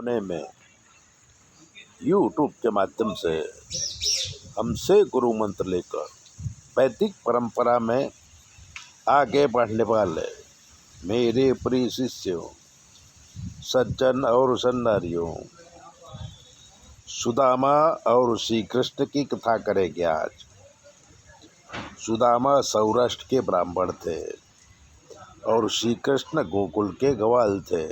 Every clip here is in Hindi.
पुणे में यूट्यूब के माध्यम से हमसे गुरु मंत्र लेकर वैदिक परंपरा में आगे बढ़ने वाले मेरे प्रिय शिष्यों, सज्जन और सन्नारियों, सुदामा और श्री कृष्ण की कथा करेंगे आज। सुदामा सौराष्ट्र के ब्राह्मण थे और श्री कृष्ण गोकुल के ग्वाल थे।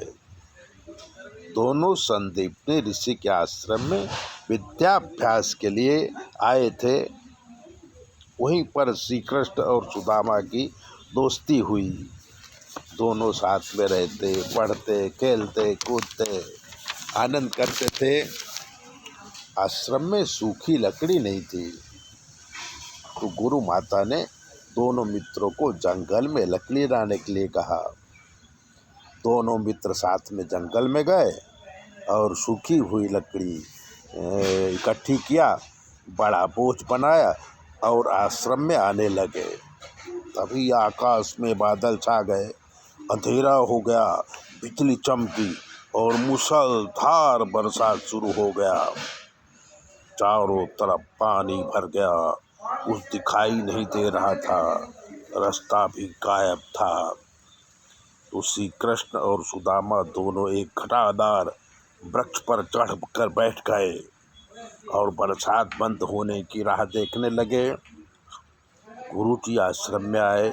दोनों संदीपनी ऋषि के आश्रम में विद्याभ्यास के लिए आए थे। वहीं पर श्री कृष्ण और सुदामा की दोस्ती हुई। दोनों साथ में रहते, पढ़ते, खेलते, कूदते, आनंद करते थे। आश्रम में सूखी लकड़ी नहीं थी, तो गुरु माता ने दोनों मित्रों को जंगल में लकड़ी लाने के लिए कहा। दोनों मित्र साथ में जंगल में गए और सूखी हुई लकड़ी इकट्ठी किया, बड़ा बोझ बनाया और आश्रम में आने लगे। तभी आकाश में बादल छा गए, अंधेरा हो गया, बिजली चमकी और मूसलाधार बरसात शुरू हो गया। चारों तरफ पानी भर गया, कुछ दिखाई नहीं दे रहा था, रास्ता भी गायब था। तो श्री कृष्ण और सुदामा दोनों एक घटादार वृक्ष पर चढ़ कर बैठ गए और बरसात बंद होने की राह देखने लगे। गुरुजी आश्रम में आए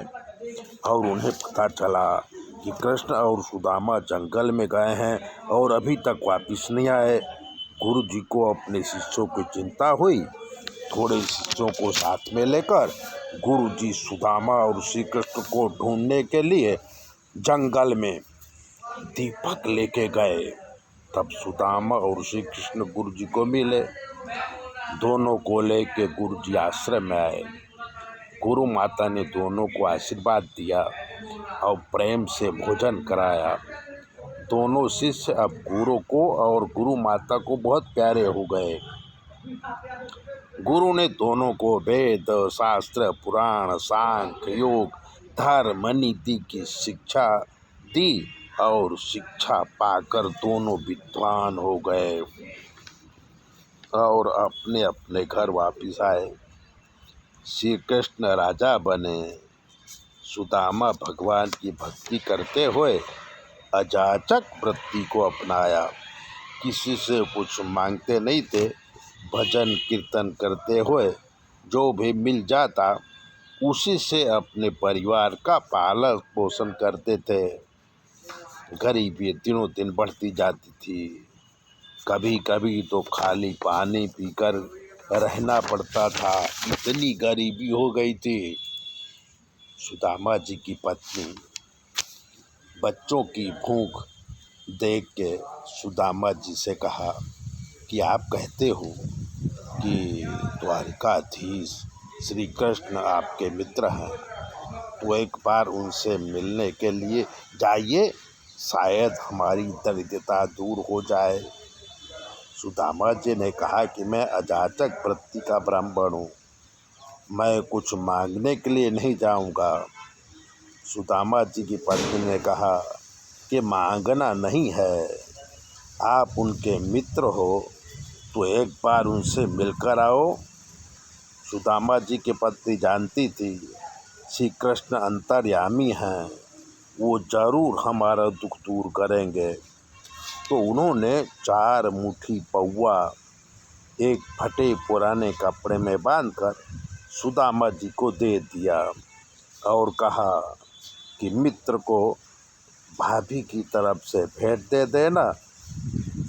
और उन्हें पता चला कि कृष्ण और सुदामा जंगल में गए हैं और अभी तक वापस नहीं आए। गुरुजी को अपने शिष्यों की चिंता हुई। थोड़े शिष्यों को साथ में लेकर गुरुजी सुदामा और श्री कृष्ण को ढूंढने के लिए जंगल में दीपक लेके गए। तब सुदामा और श्री कृष्ण गुरुजी को मिले। दोनों को लेके गुरुजी आश्रम में आए। गुरु माता ने दोनों को आशीर्वाद दिया और प्रेम से भोजन कराया। दोनों शिष्य अब गुरु को और गुरु माता को बहुत प्यारे हो गए। गुरु ने दोनों को वेद, शास्त्र, पुराण, सांख्य, योग, धर्म, नीति की शिक्षा दी और शिक्षा पाकर दोनों विद्वान हो गए और अपने अपने घर वापिस आए। श्री कृष्ण राजा बने। सुदामा भगवान की भक्ति करते हुए अजाचक वृत्ति को अपनाया। किसी से कुछ मांगते नहीं थे। भजन कीर्तन करते हुए जो भी मिल जाता उसी से अपने परिवार का पालन पोषण करते थे। गरीबी दिनों दिन बढ़ती जाती थी। कभी कभी तो खाली पानी पीकर रहना पड़ता था, इतनी गरीबी हो गई थी। सुदामा जी की पत्नी बच्चों की भूख देख के सुदामा जी से कहा कि आप कहते हो कि द्वारिकाधीश श्री कृष्ण आपके मित्र हैं, तो एक बार उनसे मिलने के लिए जाइए, शायद हमारी दरिद्रता दूर हो जाए। सुदामा जी ने कहा कि मैं अजाचक वृत्ति का ब्राह्मण हूँ, मैं कुछ मांगने के लिए नहीं जाऊँगा। सुदामा जी की पत्नी ने कहा कि मांगना नहीं है, आप उनके मित्र हो तो एक बार उनसे मिलकर आओ। सुदामा जी की पत्नी जानती थी श्री कृष्ण अंतर्यामी हैं, वो जरूर हमारा दुख दूर करेंगे। तो उन्होंने 4 मुट्ठी पौवा एक फटे पुराने कपड़े में बांधकर सुदामा जी को दे दिया और कहा कि मित्र को भाभी की तरफ से भेंट दे देना।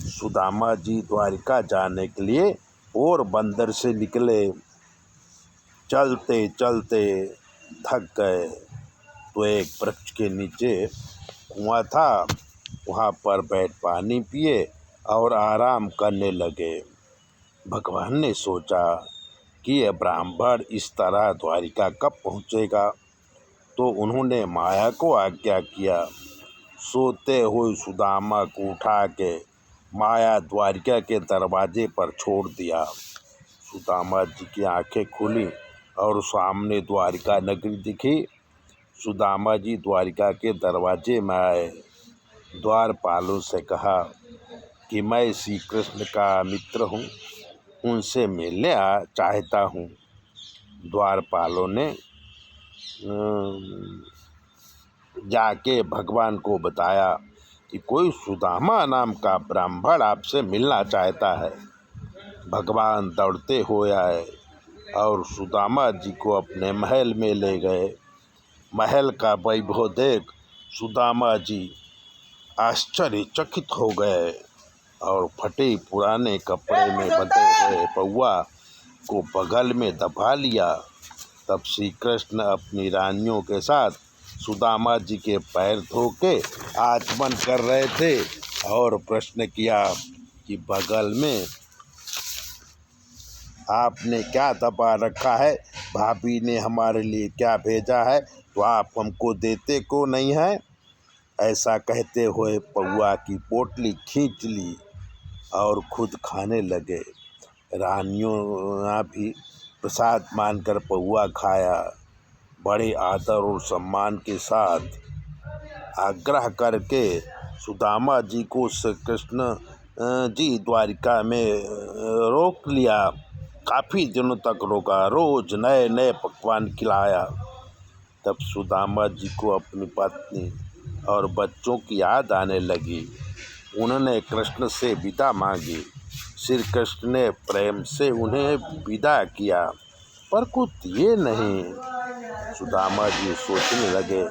सुदामा जी द्वारिका जाने के लिए पोरबंदर से निकले। चलते चलते थक गए तो एक वृक्ष के नीचे कुआं था, वहाँ पर बैठ पानी पिए और आराम करने लगे। भगवान ने सोचा कि यह ब्राह्मण इस तरह द्वारिका कब पहुँचेगा, तो उन्होंने माया को आज्ञा किया। सोते हुए सुदामा को उठा के माया द्वारिका के दरवाजे पर छोड़ दिया। सुदामा जी की आंखें खुली और सामने द्वारिका नगरी दिखी। सुदामा जी द्वारिका के दरवाजे में आए। द्वारपालों से कहा कि मैं श्री कृष्ण का मित्र हूँ, उनसे मिलने चाहता हूँ। द्वारपालों ने जाके भगवान को बताया कि कोई सुदामा नाम का ब्राह्मण आपसे मिलना चाहता है। भगवान दौड़ते हुए आए और सुदामा जी को अपने महल में ले गए। महल का वैभव देख सुदामा जी आश्चर्यचकित हो गए और फटे पुराने कपड़े में बंधे हुए पौआ को बगल में दबा लिया। तब श्री कृष्ण अपनी रानियों के साथ सुदामा जी के पैर धो के आचमन कर रहे थे और प्रश्न किया कि बगल में आपने क्या दबा रखा है? भाभी ने हमारे लिए क्या भेजा है, तो आप हमको देते को नहीं है? ऐसा कहते हुए पौआ की पोटली खींच ली और खुद खाने लगे। रानियों ने भी प्रसाद मानकर पौआ खाया। बड़े आदर और सम्मान के साथ आग्रह करके सुदामा जी को श्री कृष्ण जी द्वारिका में रोक लिया। काफ़ी दिनों तक रोका, रोज नए नए पकवान खिलाया। तब सुदामा जी को अपनी पत्नी और बच्चों की याद आने लगी। उन्होंने कृष्ण से विदा मांगी। श्री कृष्ण ने प्रेम से उन्हें विदा किया, पर कुछ दिए नहीं। सुदामा जी सोचने लगे,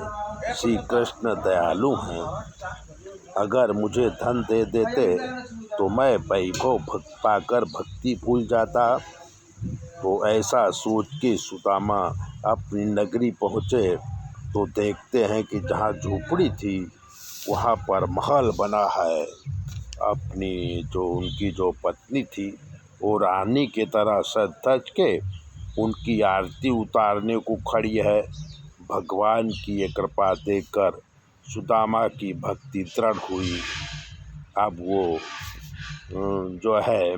श्री कृष्ण दयालु हैं, अगर मुझे धन दे देते तो मैं वैभव पाकर भक्ति भूल जाता। तो ऐसा सोच के सुदामा अपनी नगरी पहुँचे तो देखते हैं कि जहाँ झोपड़ी थी वहाँ पर महल बना है। अपनी उनकी जो पत्नी थी वो रानी की तरह सज धज के उनकी आरती उतारने को खड़ी है। भगवान की ये कृपा देखकर सुदामा की भक्ति दृढ़ हुई। अब वो जो है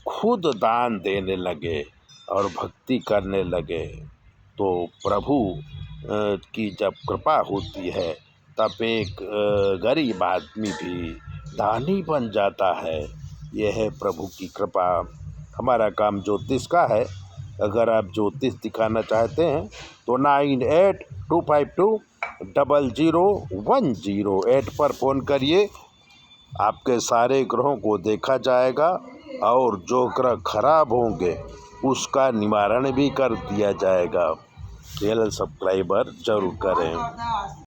खुद दान देने लगे और भक्ति करने लगे। तो प्रभु की जब कृपा होती है तब एक गरीब आदमी भी दानी बन जाता है। यह है प्रभु की कृपा। हमारा काम ज्योतिष का है। अगर आप ज्योतिष दिखाना चाहते हैं तो 9825200108 पर फ़ोन करिए। आपके सारे ग्रहों को देखा जाएगा और जो ग्रह खराब होंगे उसका निवारण भी कर दिया जाएगा। चैनल सब्सक्राइबर जरूर करें।